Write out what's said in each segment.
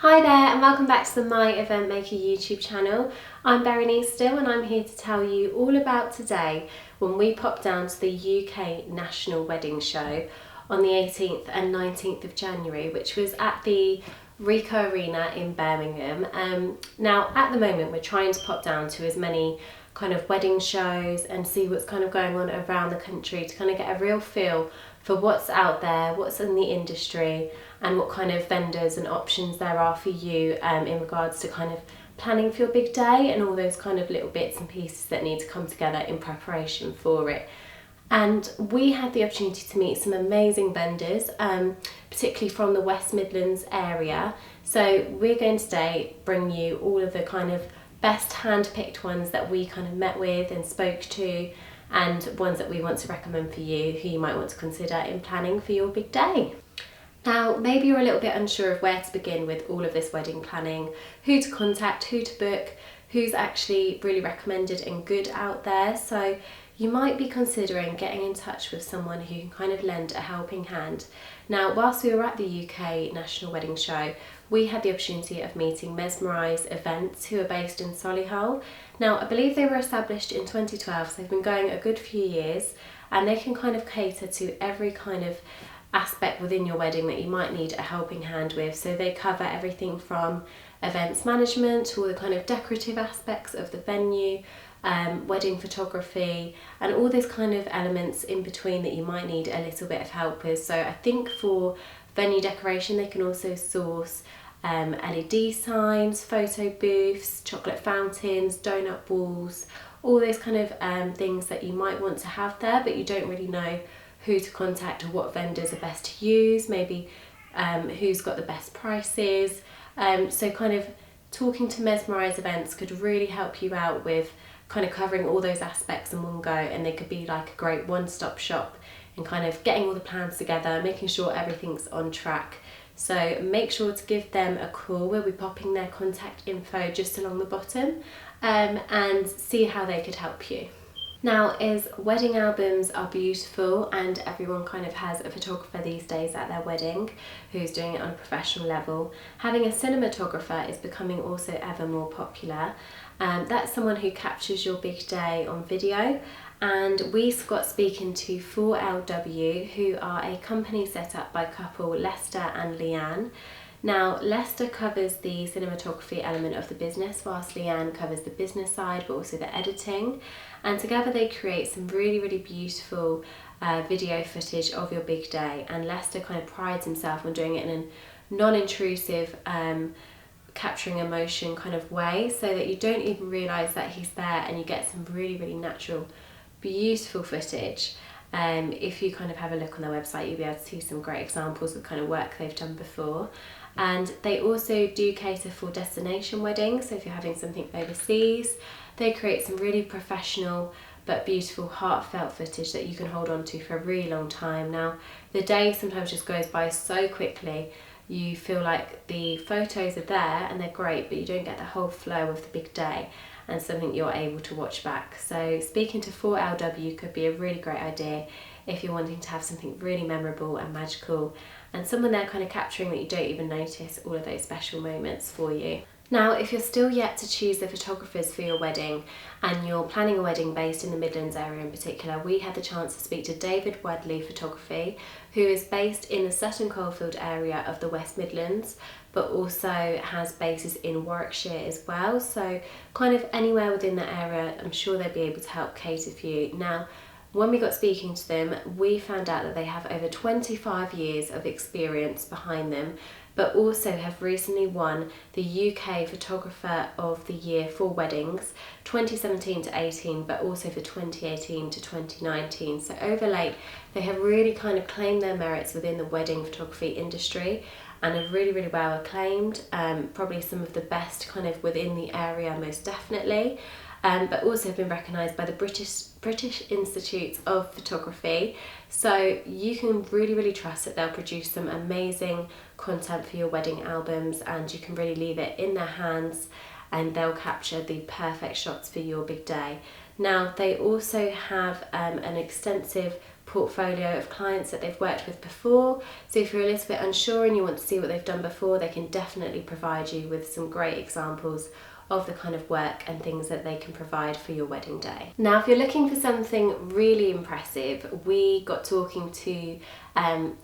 Hi there and welcome back to the My Event Maker YouTube channel. I'm Berenice Still and I'm here to tell you all about today when we pop down to the UK National Wedding Show on the 18th and 19th of January, which was at the Rioch Arena in Birmingham. Now at the moment we're trying to pop down to as many kind of wedding shows and see what's kind of going on around the country to kind of get a real feel for what's out there, what's in the industry, and what kind of vendors and options there are for you in regards to kind of planning for your big day and all those kind of little bits and pieces that need to come together in preparation for it. And we had the opportunity to meet some amazing vendors, particularly from the West Midlands area. So we're going to today bring you all of the kind of best hand-picked ones that we kind of met with and spoke to, and ones that we want to recommend for you who you might want to consider in planning for your big day. Now, maybe you're a little bit unsure of where to begin with all of this wedding planning, who to contact, who to book, who's actually really recommended and good out there. So you might be considering getting in touch with someone who can kind of lend a helping hand. Now, whilst we were at the UK National Wedding Show, we had the opportunity of meeting Mesmerise events who are based in Solihull. Now, I believe they were established in 2012, so they've been going a good few years, and they can kind of cater to every kind of aspect within your wedding that you might need a helping hand with. So they cover everything from events management to all the kind of decorative aspects of the venue, wedding photography, and all those kind of elements in between that you might need a little bit of help with. So I think for venue decoration they can also source LED signs, photo booths, chocolate fountains, donut walls, all those kind of things that you might want to have there but you don't really know who to contact or what vendors are best to use, maybe who's got the best prices. So kind of talking to Mesmerise events could really help you out with kind of covering all those aspects in one go, and they could be like a great one-stop shop and kind of getting all the plans together, making sure everything's on track. So make sure to give them a call. We'll be popping their contact info just along the bottom and see how they could help you. Now, as wedding albums are beautiful and everyone kind of has a photographer these days at their wedding who's doing it on a professional level, having a cinematographer is becoming also ever more popular. That's someone who captures your big day on video, and we got speaking to 4LW, who are a company set up by couple Lester and Leanne. Now, Lester covers the cinematography element of the business, whilst Leanne covers the business side, but also the editing. And together they create some really, really beautiful video footage of your big day. And Lester kind of prides himself on doing it in a non-intrusive, capturing emotion kind of way, so that you don't even realise that he's there, and you get some really, really natural, beautiful footage. If you kind of have a look on their website, you'll be able to see some great examples of kind of work they've done before. And they also do cater for destination weddings, so if you're having something overseas, they create some really professional but beautiful heartfelt footage that you can hold on to for a really long time. Now, the day sometimes just goes by so quickly, you feel like the photos are there and they're great, but you don't get the whole flow of the big day and something you're able to watch back. So speaking to 4LW could be a really great idea if you're wanting to have something really memorable and magical, and someone there kind of capturing that you don't even notice all of those special moments for you. Now, if you're still yet to choose the photographers for your wedding and you're planning a wedding based in the Midlands area in particular, we had the chance to speak to David Wadley Photography, who is based in the Sutton Coldfield area of the West Midlands, but also has bases in Warwickshire as well. So kind of anywhere within the area, I'm sure they'll be able to help cater for you. Now, when we got speaking to them, we found out that they have over 25 years of experience behind them, but also have recently won the UK Photographer of the Year for Weddings 2017 to 18, but also for 2018 to 2019. So over late, they have really kind of claimed their merits within the wedding photography industry and are really, really well acclaimed, probably some of the best kind of within the area most definitely. But also have been recognised by the British Institute of Photography. So you can really, really trust that they'll produce some amazing content for your wedding albums, and you can really leave it in their hands and they'll capture the perfect shots for your big day. Now, they also have an extensive portfolio of clients that they've worked with before. So if you're a little bit unsure and you want to see what they've done before, they can definitely provide you with some great examples of the kind of work and things that they can provide for your wedding day. Now, if you're looking for something really impressive, we got talking to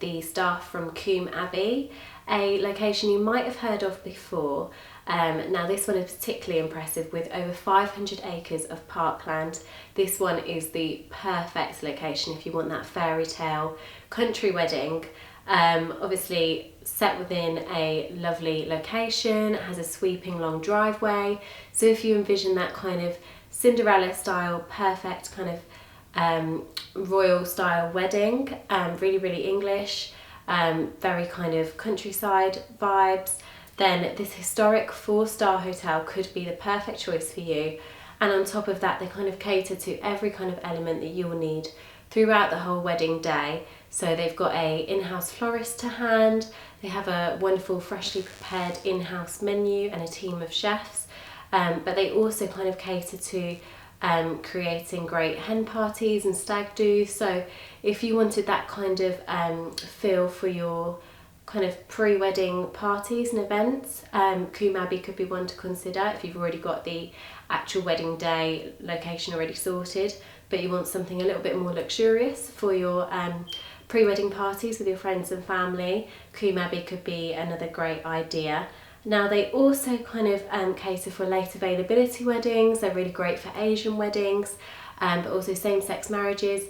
the staff from Coombe Abbey, a location you might have heard of before. Now this one is particularly impressive with over 500 acres of parkland. This one is the perfect location if you want that fairy tale country wedding. Obviously set within a lovely location, it has a sweeping long driveway. So if you envision that kind of Cinderella style, perfect kind of royal style wedding, really English, very kind of countryside vibes, then this historic 4-star hotel could be the perfect choice for you. And on top of that, they kind of cater to every kind of element that you'll need throughout the whole wedding day. So they've got a in-house florist to hand, they have a wonderful freshly prepared in-house menu and a team of chefs, but they also kind of cater to creating great hen parties and stag do's. So if you wanted that kind of feel for your kind of pre-wedding parties and events, Coombe Abbey could be one to consider if you've already got the actual wedding day location already sorted, but you want something a little bit more luxurious for your pre-wedding parties with your friends and family. Coombe Abbey could be another great idea. Now they also kind of cater for late availability weddings. They're really great for Asian weddings, but also same-sex marriages.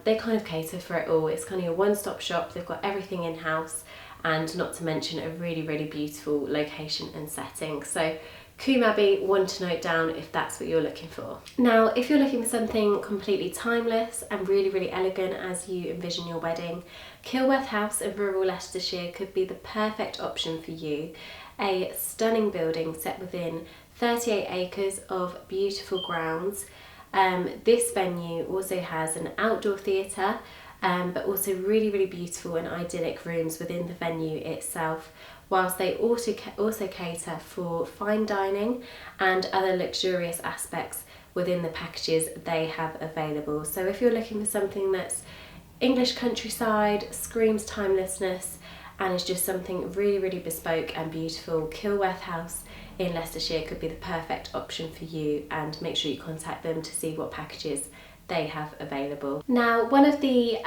They kind of cater for it all. It's kind of a one-stop shop. They've got everything in-house, and not to mention a really beautiful location and setting. So Coombe Abbey, one to note down if that's what you're looking for. Now, if you're looking for something completely timeless and really elegant as you envision your wedding, Kilworth House in rural Leicestershire could be the perfect option for you. A stunning building set within 38 acres of beautiful grounds. This venue also has an outdoor theatre, but also really beautiful and idyllic rooms within the venue itself, whilst they also cater for fine dining and other luxurious aspects within the packages they have available. So if you're looking for something that's English countryside, screams timelessness, and is just something really bespoke and beautiful, Kilworth House in Leicestershire could be the perfect option for you, and make sure you contact them to see what packages they have available. Now, one of the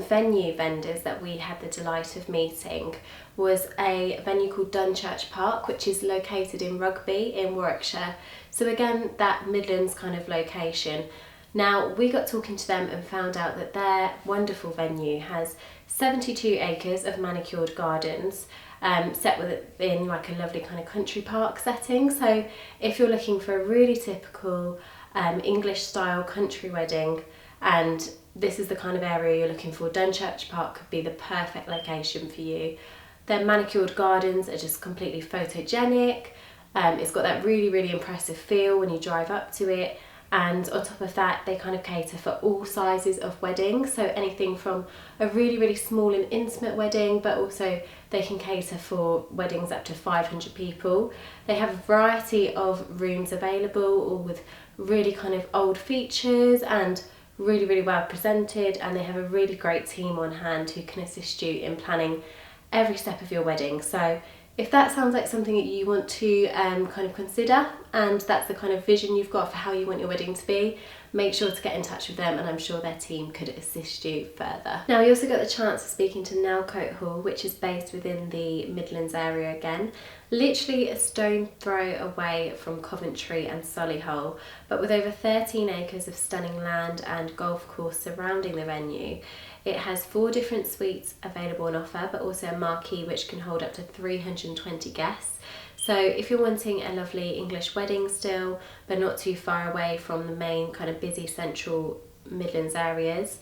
venue vendors that we had the delight of meeting was a venue called Dunchurch Park, which is located in Rugby in Warwickshire. So again, that Midlands kind of location. Now, we got talking to them and found out that their wonderful venue has 72 acres of manicured gardens, set within like a lovely kind of country park setting. So if you're looking for a really typical English style country wedding, and this is the kind of area you're looking for, Dunchurch Park could be the perfect location for you. Their manicured gardens are just completely photogenic. It's got that really impressive feel when you drive up to it, and on top of that they kind of cater for all sizes of weddings, so anything from a really small and intimate wedding, but also they can cater for weddings up to 500 people. They have a variety of rooms available, all with really kind of old features and really well presented, and they have a really great team on hand who can assist you in planning every step of your wedding. So if that sounds like something that you want to kind of consider, and that's the kind of vision you've got for how you want your wedding to be, make sure to get in touch with them, and I'm sure their team could assist you further. Now, we also got the chance of speaking to Nailcote Hall, which is based within the Midlands area again, literally a stone throw away from Coventry and Solihull, but with over 13 acres of stunning land and golf course surrounding the venue. It has 4 different suites available on offer, but also a marquee which can hold up to 320 guests. So if you're wanting a lovely English wedding still, but not too far away from the main kind of busy central Midlands areas,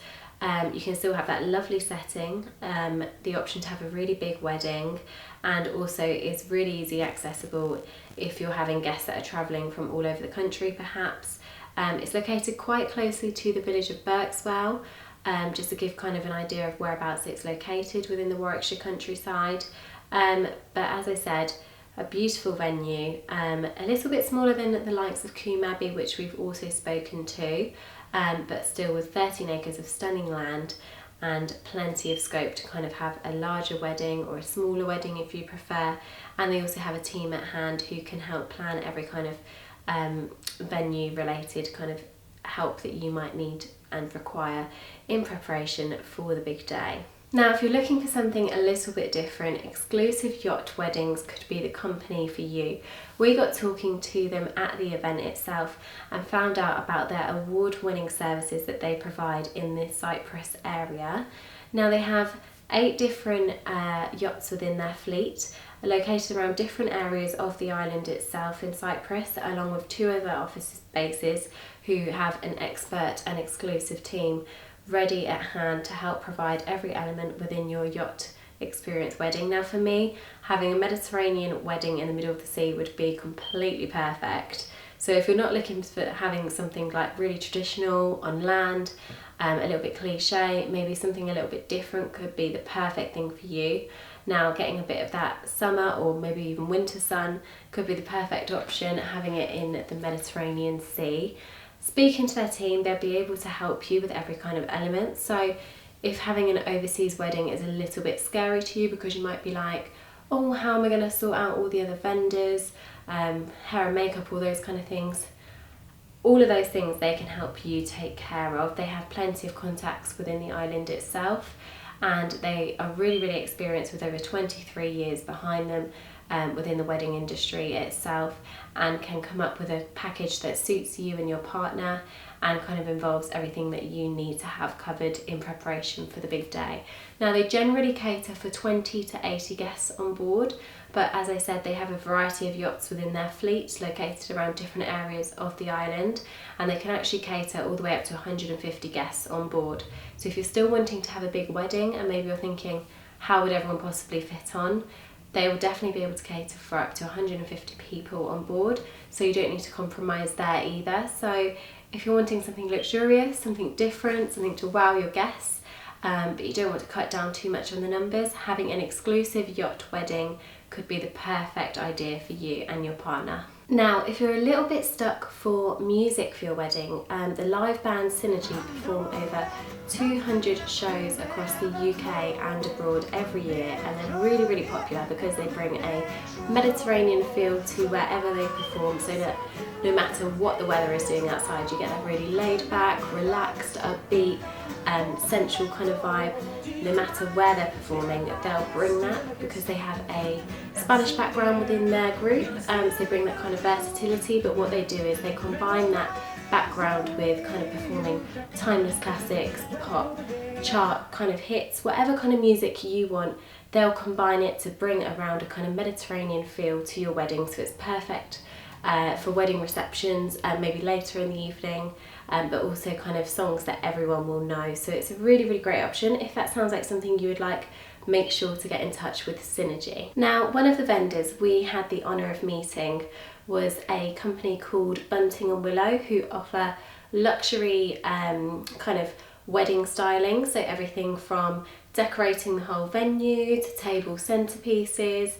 you can still have that lovely setting, the option to have a really big wedding, and also is really easy accessible if you're having guests that are travelling from all over the country perhaps. It's located quite closely to the village of Berkswell, just to give kind of an idea of whereabouts it's located within the Warwickshire countryside. But as I said, a beautiful venue, a little bit smaller than the likes of Coombe Abbey, which we've also spoken to, but still with 13 acres of stunning land and plenty of scope to kind of have a larger wedding or a smaller wedding if you prefer. And they also have a team at hand who can help plan every kind of venue related kind of help that you might need and require in preparation for the big day. Now, if you're looking for something a little bit different, Exclusive Yacht Weddings could be the company for you. We got talking to them at the event itself and found out about their award-winning services that they provide in the Cyprus area. Now, they have 8 different yachts within their fleet, located around different areas of the island itself in Cyprus, along with 2 other office bases who have an expert and exclusive team ready at hand to help provide every element within your yacht experience wedding. Now, for me, having a Mediterranean wedding in the middle of the sea would be completely perfect. So if you're not looking for having something like really traditional on land, a little bit cliche, maybe something a little bit different could be the perfect thing for you. Now, getting a bit of that summer or maybe even winter sun could be the perfect option, having it in the Mediterranean Sea. Speaking to their team, they'll be able to help you with every kind of element. So if having an overseas wedding is a little bit scary to you because you might be like, oh, how am I going to sort out all the other vendors, hair and makeup, all those kind of things. All of those things they can help you take care of. They have plenty of contacts within the island itself, and they are really, really experienced with over 23 years behind them within the wedding industry itself, and can come up with a package that suits you and your partner and kind of involves everything that you need to have covered in preparation for the big day. Now, they generally cater for 20 to 80 guests on board, but as I said, they have a variety of yachts within their fleet located around different areas of the island, and they can actually cater all the way up to 150 guests on board. So if you're still wanting to have a big wedding and maybe you're thinking, how would everyone possibly fit on? They will definitely be able to cater for up to 150 people on board, so you don't need to compromise there either. So if you're wanting something luxurious, something different, something to wow your guests, but you don't want to cut down too much on the numbers, having an exclusive yacht wedding could be the perfect idea for you and your partner. Now, if you're a little bit stuck for music for your wedding, the live band Synergy perform over 200 shows across the UK and abroad every year, and they're really, really popular because they bring a Mediterranean feel to wherever they perform, so that no matter what the weather is doing outside, you get that really laid back, relaxed, upbeat, sensual kind of vibe. No matter where they're performing, they'll bring that because they have a Spanish background within their group, so they bring that kind of versatility, but what they do is they combine that background with kind of performing timeless classics, pop, chart kind of hits, whatever kind of music you want. They'll combine it to bring around a kind of Mediterranean feel to your wedding, so it's perfect for wedding receptions and maybe later in the evening, but also kind of songs that everyone will know. So it's a really, really great option. If that sounds like something you would like, make sure to get in touch with Synergy. Now, one of the vendors we had the honour of meeting was a company called Bunting and Willow, who offer luxury kind of wedding styling, so everything from decorating the whole venue to table centerpieces,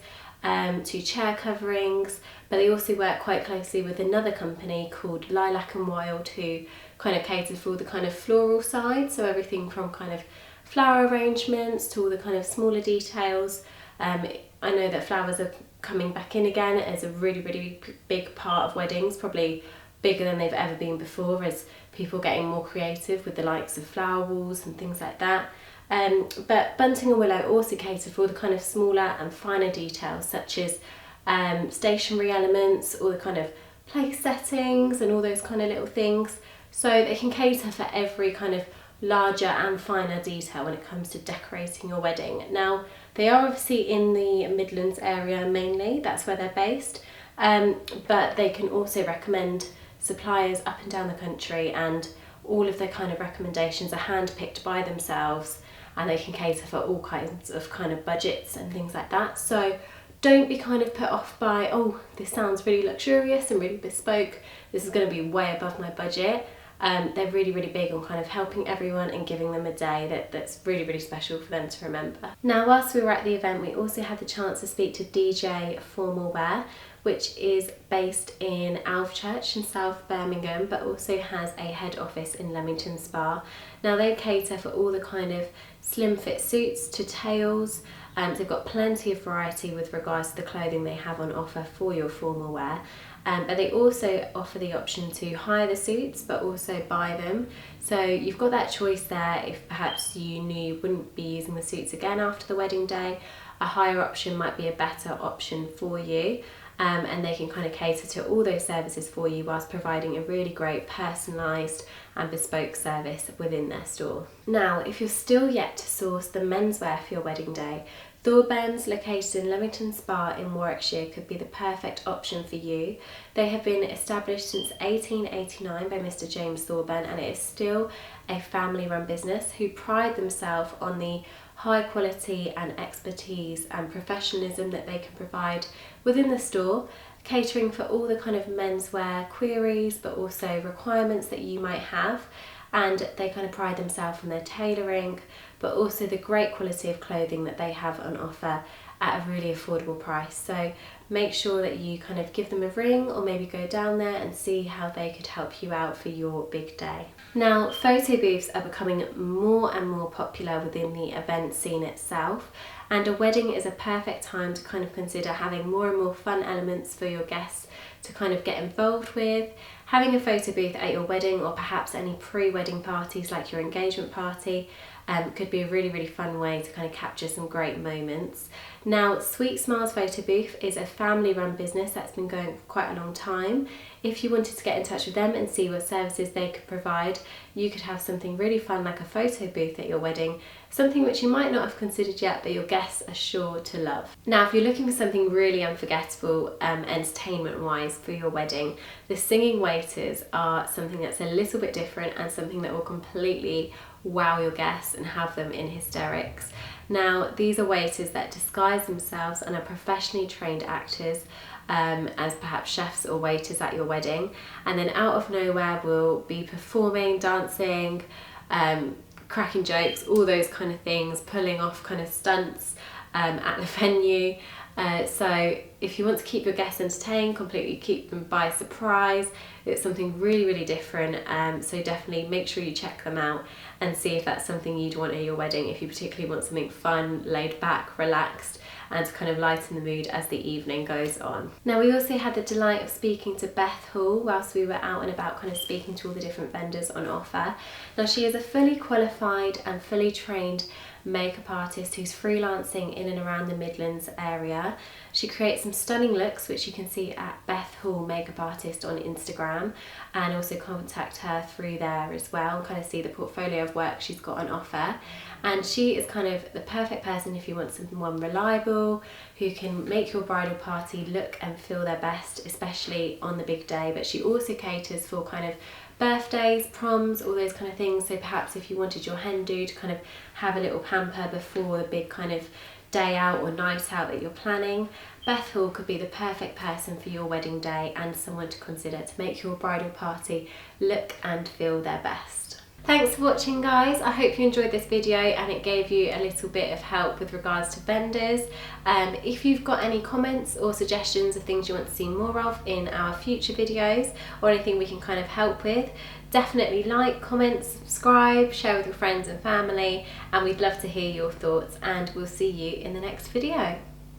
to chair coverings, but they also work quite closely with another company called Lilac and Wild, who kind of cater for all the kind of floral side, so everything from kind of flower arrangements to all the kind of smaller details. I know that flowers are coming back in again as a really, really big part of weddings, probably bigger than they've ever been before, as people are getting more creative with the likes of flower walls and things like that. But Bunting and Willow also cater for all the kind of smaller and finer details, such as stationery elements, all the kind of place settings and all those kind of little things. So they can cater for every kind of larger and finer detail when it comes to decorating your wedding. Now, they are obviously in the Midlands area mainly, that's where they're based, but they can also recommend suppliers up and down the country, and all of their kind of recommendations are hand-picked by themselves, and they can cater for all kinds of kind of budgets and things like that. So don't be kind of put off by, oh, this sounds really luxurious and really bespoke, this is going to be way above my budget. They're really big on kind of helping everyone and giving them a day that's really special for them to remember. Now, whilst we were at the event, we also had the chance to speak to DJ Formal Wear, which is based in Church in South Birmingham, but also has a head office in Leamington Spa. Now, they cater for all the kind of slim fit suits to tails. They've got plenty of variety with regards to the clothing they have on offer for your formal wear. But they also offer the option to hire the suits but also buy them. So you've got that choice there. If perhaps you knew you wouldn't be using the suits again after the wedding day, a hire option might be a better option for you. And they can kind of cater to all those services for you whilst providing a really great personalised and bespoke service within their store. Now, if you're still yet to source the menswear for your wedding day, Thorburn, located in Leamington Spa in Warwickshire, could be the perfect option for you. They have been established since 1889 by Mr. James Thorburn, and it is still a family-run business who pride themselves on the high quality and expertise and professionalism that they can provide within the store, catering for all the kind of menswear queries but also requirements that you might have. And they kind of pride themselves on their tailoring, but also the great quality of clothing that they have on offer at a really affordable price. So make sure that you kind of give them a ring or maybe go down there and see how they could help you out for your big day. Now, photo booths are becoming more and more popular within the event scene itself, and a wedding is a perfect time to kind of consider having more and more fun elements for your guests to kind of get involved with. Having a photo booth at your wedding or perhaps any pre-wedding parties like your engagement party could be a really fun way to kind of capture some great moments. Now, Sweet Smiles Photo Booth is a family-run business that's been going for quite a long time. If you wanted to get in touch with them and see what services they could provide, you could have something really fun like a photo booth at your wedding, something which you might not have considered yet but your guests are sure to love. Now, if you're looking for something really unforgettable entertainment-wise for your wedding, the singing waiters are something that's a little bit different and something that will completely wow your guests and have them in hysterics. Now, these are waiters that disguise themselves and are professionally trained actors as perhaps chefs or waiters at your wedding, and then out of nowhere will be performing, dancing, cracking jokes, all those kind of things, pulling off kind of stunts at the venue. So if you want to keep your guests entertained, completely keep them by surprise, it's something really different. So definitely make sure you check them out and see if that's something you'd want at your wedding, if you particularly want something fun, laid back, relaxed, and to kind of lighten the mood as the evening goes on. Now, we also had the delight of speaking to Beth Hall whilst we were out and about, kind of speaking to all the different vendors on offer. Now, she is a fully qualified and fully trained makeup artist who's freelancing in and around the Midlands area. She creates some stunning looks which you can see at Beth Hall Makeup Artist on Instagram, and also contact her through there as well and kind of see the portfolio of work she's got on offer. And she is kind of the perfect person if you want someone reliable who can make your bridal party look and feel their best, especially on the big day. But she also caters for kind of birthdays, proms, all those kind of things. So perhaps if you wanted your hen do to kind of have a little pamper before the big kind of day out or night out that you're planning, Beth Hall could be the perfect person for your wedding day and someone to consider to make your bridal party look and feel their best. Thanks for watching, guys. I hope you enjoyed this video and it gave you a little bit of help with regards to vendors. If you've got any comments or suggestions of things you want to see more of in our future videos or anything we can kind of help with, definitely like, comment, subscribe, share with your friends and family, and we'd love to hear your thoughts, and we'll see you in the next video.